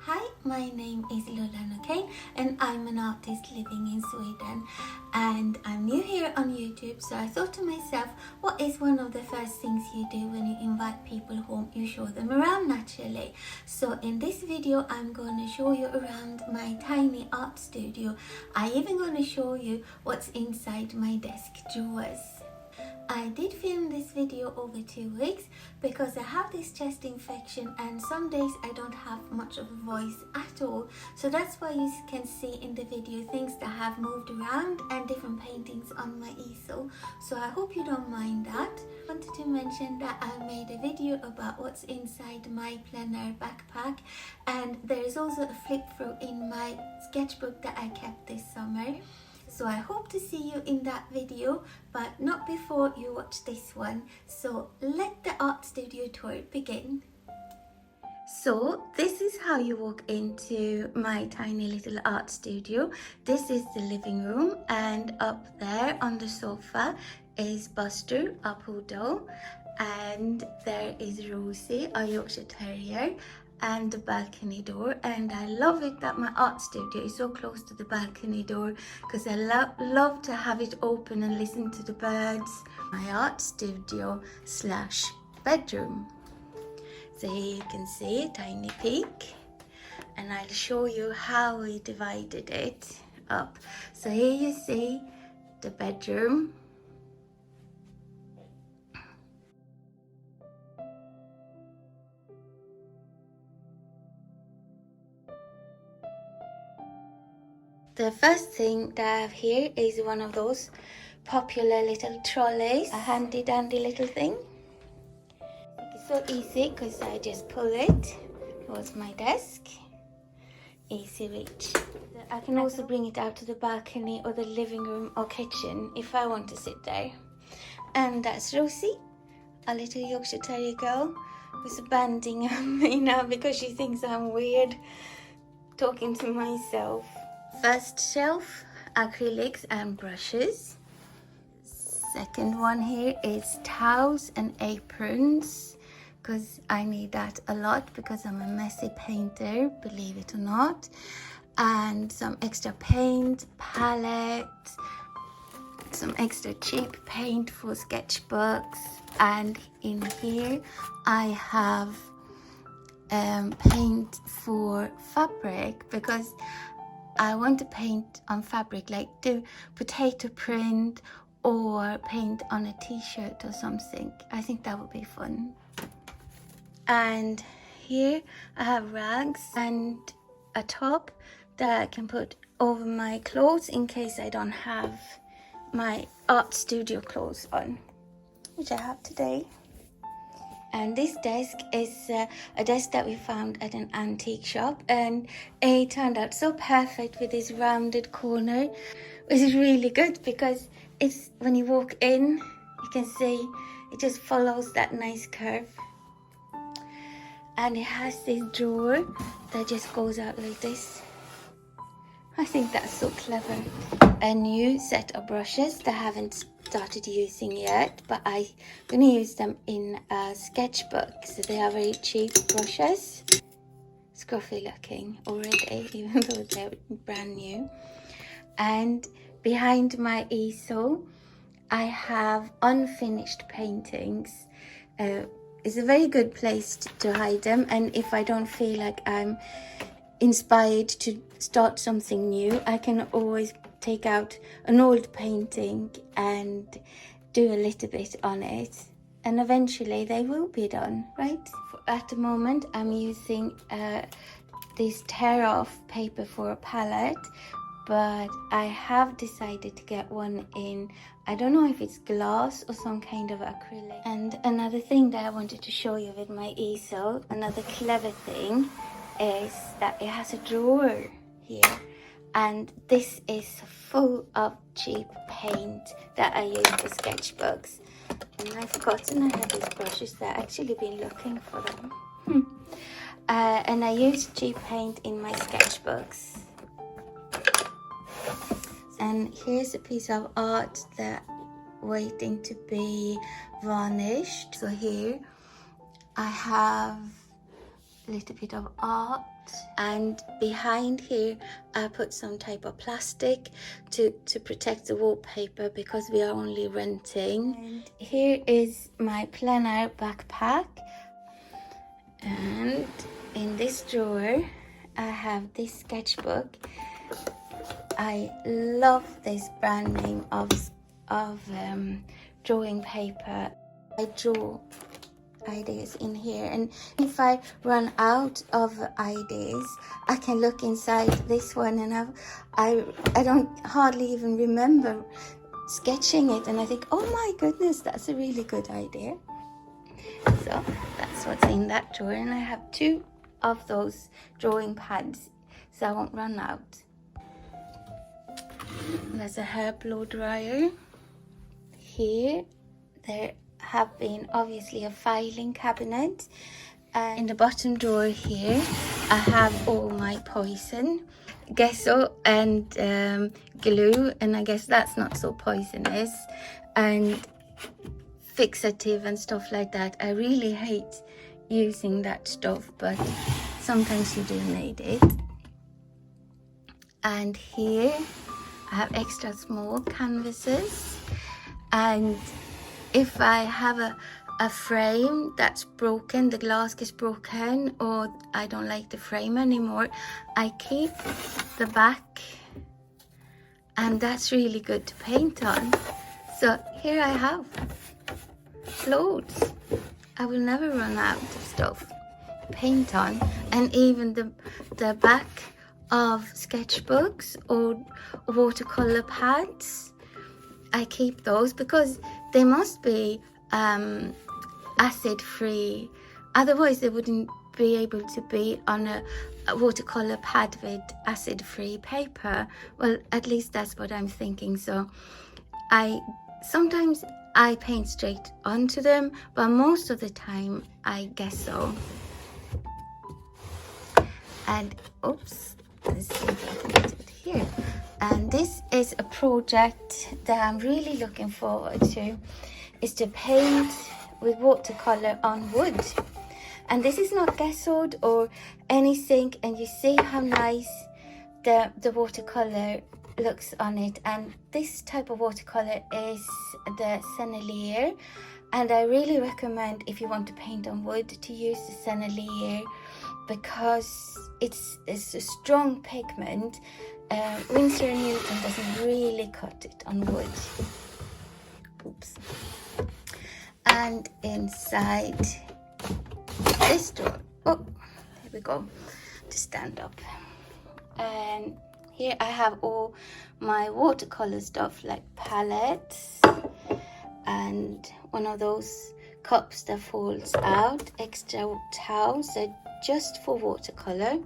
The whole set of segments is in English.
Hi, my name is Lullan, okay? And I'm an artist living in Sweden. And I'm new here on YouTube, so I thought to myself, what is one of the first things you do when you invite people home? You show them around naturally. So in this video, I'm going to show you around my tiny art studio. I'm even going to show you what's inside my desk drawers. I did film this video over 2 weeks because I have this chest infection and some days I don't have much of a voice at all. So that's why you can see in the video things that have moved around and different paintings on my easel. So I hope you don't mind that. I wanted to mention that I made a video about what's inside my plein air backpack, and there is also a flip through in my sketchbook that I kept this summer. So I hope to see you in that video, but not before you watch this one. So let the art studio tour begin. So this is how you walk into my tiny little art studio. This is the living room, and up there on the sofa is Buster, a poodle, and there is Rosie, a Yorkshire Terrier, and the balcony door. And I love it that my art studio is so close to the balcony door because I love to have it open and listen to the birds. My art studio slash bedroom. So here you can see a tiny peek, and I'll show you how we divided it up. So here you see the bedroom. The first thing that I have here is one of those popular little trolleys, a handy dandy little thing. It's so easy because I just pull it towards my desk. Easy reach. I can also bring it out to the balcony or the living room or kitchen if I want to sit there. And that's Rosie, a little Yorkshire Terrier girl who's banding on me now because she thinks I'm weird talking to myself. First shelf, acrylics and brushes. Second one here is towels and aprons, because I need that a lot because I'm a messy painter, believe it or not. And some extra paint, palette, some extra cheap paint for sketchbooks. And in here I have paint for fabric because I want to paint on fabric, like do potato print or paint on a t-shirt or something. I think that would be fun. And here I have rags and a top that I can put over my clothes in case I don't have my art studio clothes on, which I have today. And this desk is a desk that we found at an antique shop, and it turned out so perfect with this rounded corner, which is really good because it's when you walk in, you can see it just follows that nice curve. And it has this drawer that just goes out like this. I think that's so clever. A new set of brushes that I haven't started using yet, but I'm going to use them in a sketchbook. So they are very cheap brushes. Scruffy looking already, even though they're brand new. And behind my easel, I have unfinished paintings. It's a very good place to hide them, and if I don't feel like I'm inspired to start something new, I can always take out an old painting and do a little bit on it, and eventually they will be done, right? At the moment I'm using this tear off paper for a palette, but I have decided to get one in, I don't know if it's glass or some kind of acrylic. And another thing that I wanted to show you with my easel, another clever thing, is that it has a drawer here, and this is full of cheap paint that I use for sketchbooks. And I've forgotten I have these brushes there. I've actually been looking for them. And I use cheap paint in my sketchbooks. And here's a piece of art that waiting to be varnished. So here I have a little bit of art. And behind here I put some type of plastic to protect the wallpaper because we are only renting. And here is my planner backpack, and in this drawer I have this sketchbook. I love this brand name of drawing paper. I draw ideas in here, and if I run out of ideas I can look inside this one, and I don't hardly even remember sketching it, and I think, oh my goodness, that's a really good idea. So that's what's in that drawer, and I have 2 of those drawing pads so I won't run out. There's a hair blow dryer. Here there have been obviously a filing cabinet, and in the bottom drawer here I have all my poison, gesso and glue, and I guess that's not so poisonous, and fixative and stuff like that. I really hate using that stuff, but sometimes you do need it. And here I have extra small canvases, and if I have a frame that's broken, the glass gets broken, or I don't like the frame anymore, I keep the back, and that's really good to paint on. So here I have loads. I will never run out of stuff to paint on. And even the back of sketchbooks or watercolor pads, I keep those because they must be acid free, otherwise they wouldn't be able to be on a watercolor pad with acid free paper. Well, at least that's what I'm thinking. So sometimes I paint straight onto them, but most of the time I guess so. And oops, let's see if I can get it here. And this is a project that I'm really looking forward to, is to paint with watercolor on wood. And this is not gessoed or anything, and you see how nice the watercolor looks on it. And this type of watercolor is the Sennelier, and I really recommend, if you want to paint on wood, to use the Sennelier because it's a strong pigment. Winsor & Newton doesn't really cut it on wood. Oops. And inside this drawer, oh, there we go, to stand up. And here I have all my watercolor stuff, like palettes and one of those cups that folds out, extra towels that just for watercolor.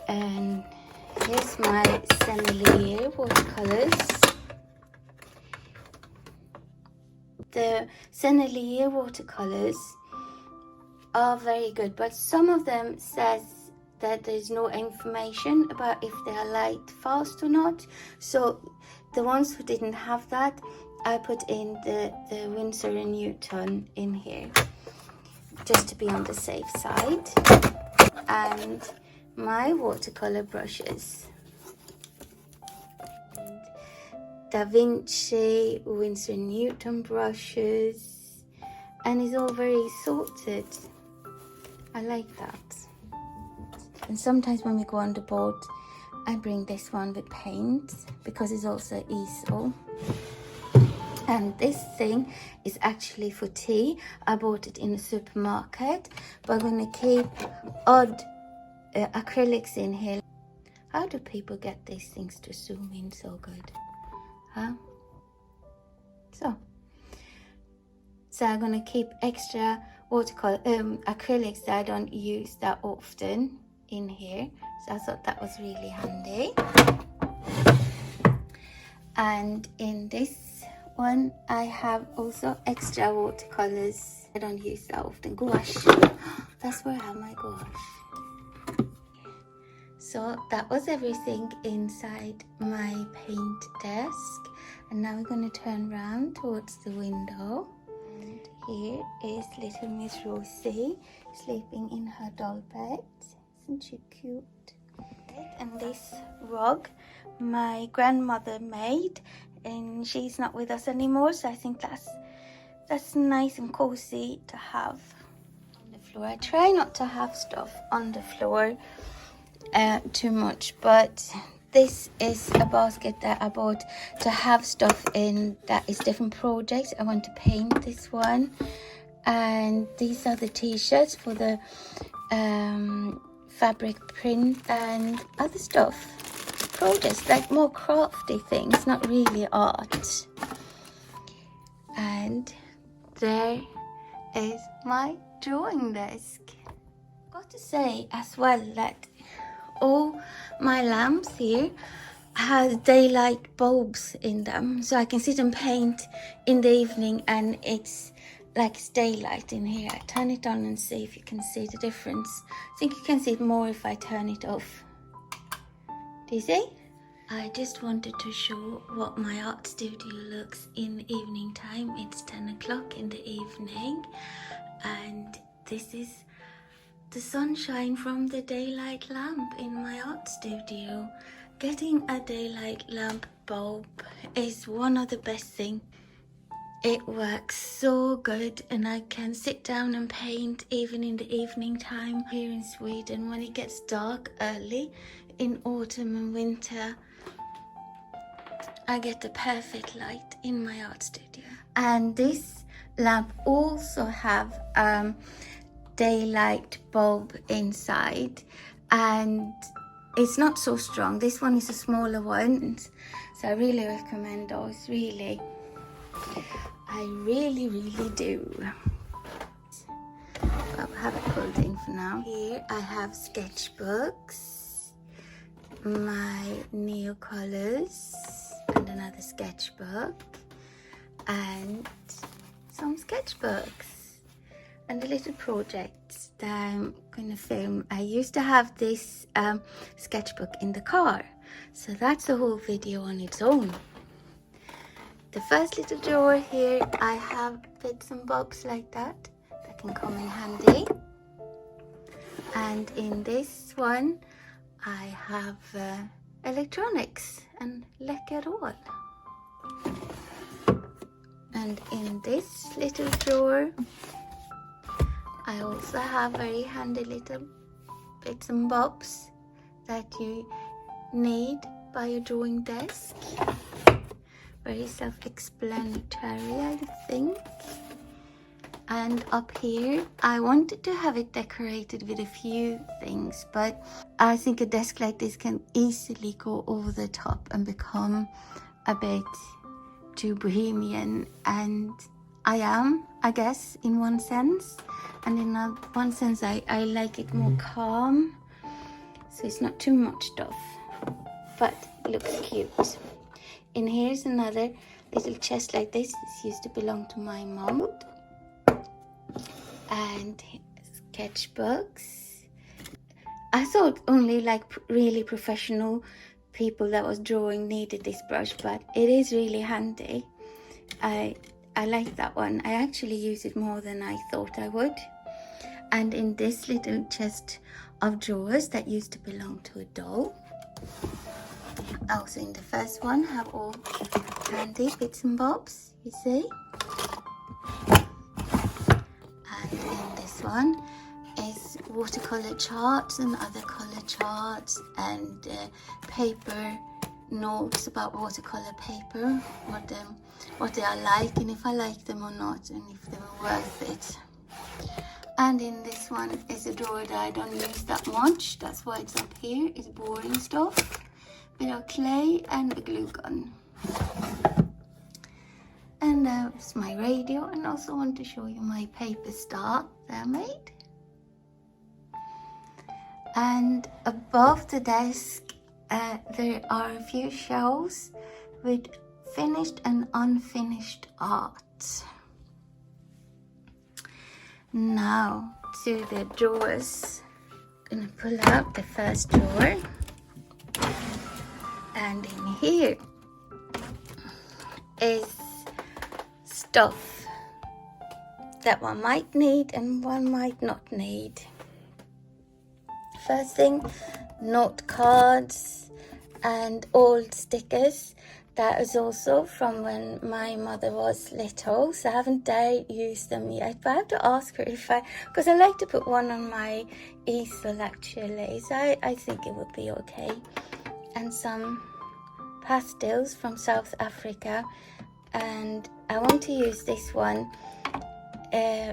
And here's my Sennelier watercolors. The Sennelier watercolors are very good, but some of them says that there's no information about if they are light fast or not. So the ones who didn't have that, I put in the Winsor & Newton in here, just to be on the safe side. And my watercolor brushes, Da Vinci, Winsor & Newton brushes, and it's all very sorted. I like that. And sometimes when we go on the boat, I bring this one with paint because it's also Easel. And this thing is actually for tea. I bought it in the supermarket, but I'm going to keep odd acrylics in here. How do people get these things to zoom in so good? Huh? So I'm going to keep extra watercolor acrylics that I don't use that often in here. So I thought that was really handy. And in this one I have also extra watercolors I don't use that often. Gouache. That's where I have my gouache. So that was everything inside my paint desk, and now we're going to turn around towards the window. And here is little Miss Rosie sleeping in her doll bed. Isn't she cute? And this rug my grandmother made, and she's not with us anymore, so I think that's nice and cozy to have on the floor. I try not to have stuff on the floor too much, but this is a basket that I bought to have stuff in that is different projects. I want to paint this one, and these are the t-shirts for the fabric print and other stuff, projects like more crafty things, not really art. And there is my drawing desk. Got to say as well that all my lamps here has daylight bulbs in them, so I can sit and paint in the evening and it's like it's daylight in here. I turn it on and see if you can see the difference. I think you can see it more if I turn it off. Do you see? I just wanted to show what my art studio looks in evening time. It's 10 o'clock in the evening, and this is the sunshine from the daylight lamp in my art studio. Getting a daylight lamp bulb is one of the best things. It works so good, and I can sit down and paint even in the evening time. Here in Sweden, when it gets dark early in autumn and winter, I get the perfect light in my art studio. And this lamp also have daylight bulb inside, and it's not so strong. This one is a smaller one, so I really recommend those. I really do. I'll have it pulled in for now. Here I have sketchbooks, my Neocolors, and another sketchbook, and some sketchbooks, and the little projects that I'm gonna film. I used to have this sketchbook in the car, so that's a whole video on its own. The first little drawer here, I have bits and bobs like that can come in handy. And in this one, I have electronics and läckerol. And in this little drawer, I also have very handy little bits and bobs that you need by your drawing desk. Very self-explanatory, I think. And up here, I wanted to have it decorated with a few things, but I think a desk like this can easily go over the top and become a bit too bohemian. And I am, I guess, in one sense. And in one sense, I like it more calm. So it's not too much stuff, but it looks cute. And here's another little chest like this. This used to belong to my mom. And sketchbooks. I thought only like really professional people that was drawing needed this brush, but it is really handy. I like that one. I actually use it more than I thought I would. And in this little chest of drawers that used to belong to a doll. Also in the first one have all handy bits and bobs, you see. And in this one is watercolor charts and other color charts and paper notes about watercolor paper, what they are like and if I like them or not and if they were worth it. And in this one is a drawer that I don't use that much, that's why it's up here. It's boring stuff. Bit of clay and a glue gun. And it's my radio, and also want to show you my paper star that I made. And above the desk there are a few shelves with finished and unfinished art. Now to the drawers. I'm gonna pull out the first drawer. And in here is stuff that one might need and one might not need. First thing, note cards and old stickers. That is also from when my mother was little, so I haven't dared use them yet, but I have to ask her if because I like to put one on my easel actually, so I think it would be okay. And some pastels from South Africa, and I want to use this one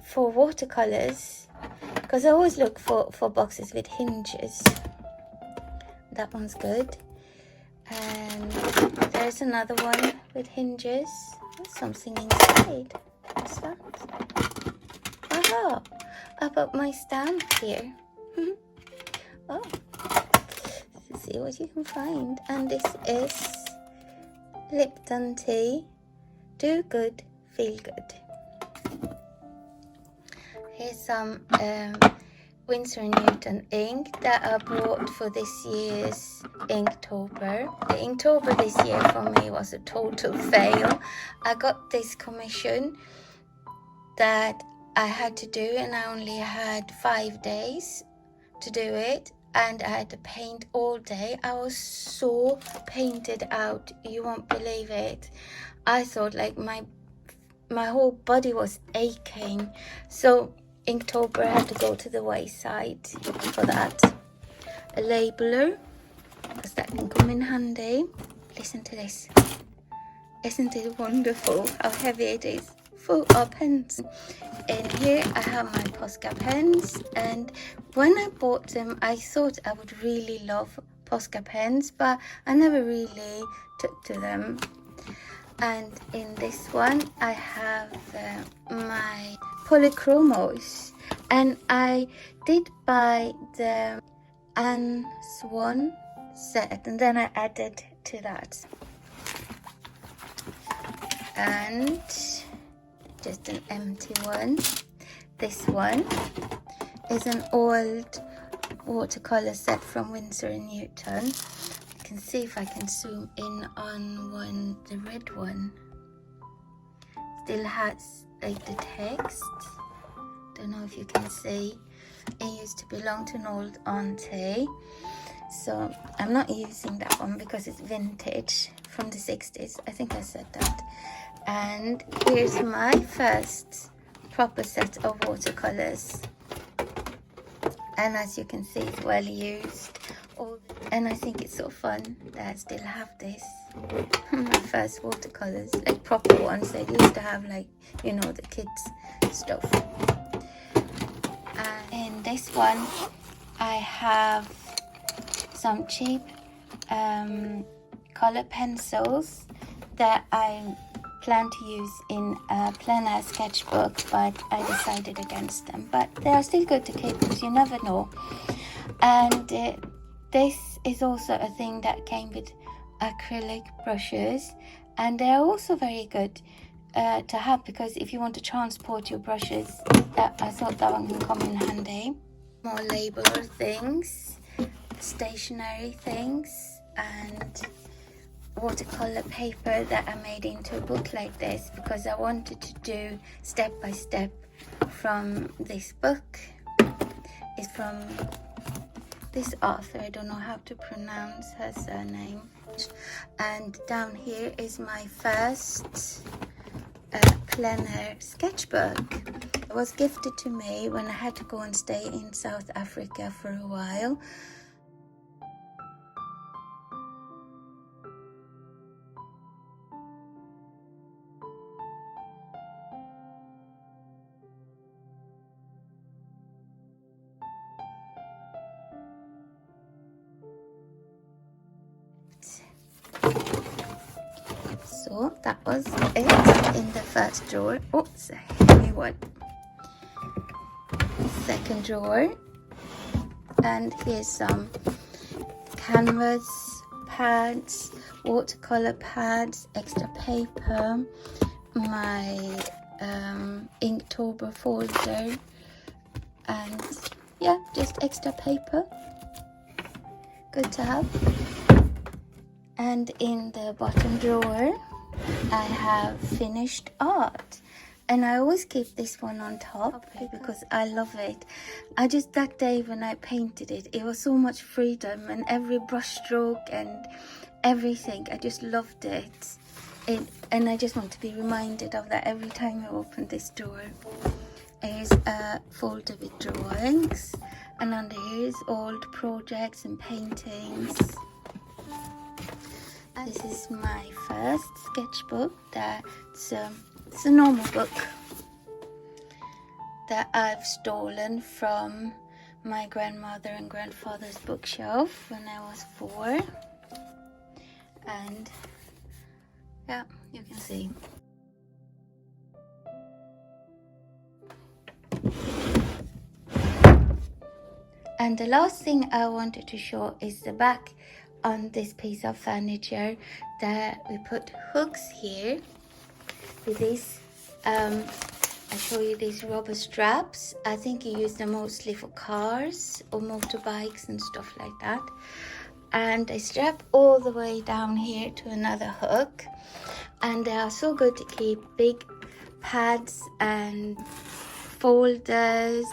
for watercolors, because I always look for boxes with hinges. That one's good. And there's another one with hinges. There's something inside. What's that? Aha! I put my stamp here. Oh, let's see what you can find. And this is Lipton tea. Do good, feel good. Here's some Winsor & Newton ink that I bought for this year's Inktober. The Inktober this year for me was a total fail. I got this commission that I had to do, and I only had 5 days to do it, and I had to paint all day. I was so painted out, you won't believe it. I thought like my whole body was aching. So Inktober had to go to the wayside for that. A labeler, because that can come in handy. Listen to this. Isn't it wonderful how heavy it is? Full of pens. In here I have my Posca pens, and when I bought them I thought I would really love Posca pens, but I never really took to them. And in this one I have my polychromos, and I did buy the Anne Swan set, and then I added to that. And just an empty one. This one is an old watercolor set from Winsor & Newton. You can see if I can zoom in on the red one. Still has like the text. Don't know if you can see. It used to belong to an old auntie, so I'm not using that one because it's vintage from the 60s. I think I said that. And here's my first proper set of watercolors, and as you can see it's well used, and I think it's so fun that I still have this. My first watercolors, like proper ones. They used to have like, you know, the kids stuff. And in this one I have some cheap color pencils that I plan to use in a plein air sketchbook, but I decided against them. But they are still good to keep because you never know. And this is also a thing that came with acrylic brushes, and they are also very good to have, because if you want to transport your brushes, I thought that one can come in handy. More labeler things, stationery things, and watercolor paper that I made into a book like this, because I wanted to do step by step from this book. It's from this author, I don't know how to pronounce her surname. And down here is my first plein air sketchbook. It was gifted to me when I had to go and stay in South Africa for a while. So that was it in the first drawer. Oh, it's a heavy one. Second drawer. And here's some canvas pads, watercolor pads, extra paper, my Inktober folder, and yeah, just extra paper. Good to have. And in the bottom drawer I have finished art, And I always keep this one on top because I love it. I just, that day when I painted it, it was so much freedom, and every brush stroke and everything, I just loved it. And I just want to be reminded of that every time I open this door. Here's a folder with drawings, and under here is old projects and paintings. This is my first sketchbook. It's a normal book that I've stolen from my grandmother and grandfather's bookshelf when I was 4. And yeah, you can see. And the last thing I wanted to show is the back on this piece of furniture, that we put hooks here with this. I show you these rubber straps. I think you use them mostly for cars or motorbikes and stuff like that. And they strap all the way down here to another hook, and they are so good to keep big pads and folders,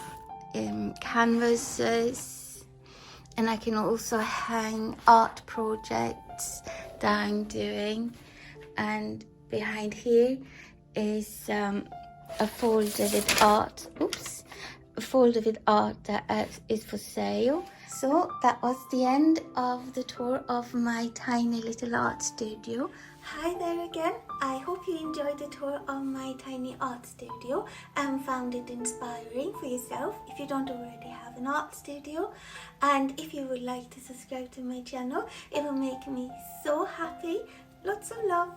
canvases, and I can also hang art projects that I'm doing. And behind here is a folder with art. A folder with art that is for sale. So that was the end of the tour of my tiny little art studio. Hi there again. I hope you enjoyed the tour of my tiny art studio and found it inspiring for yourself if you don't already have an art studio. And if you would like to subscribe to my channel, it will make me so happy. Lots of love.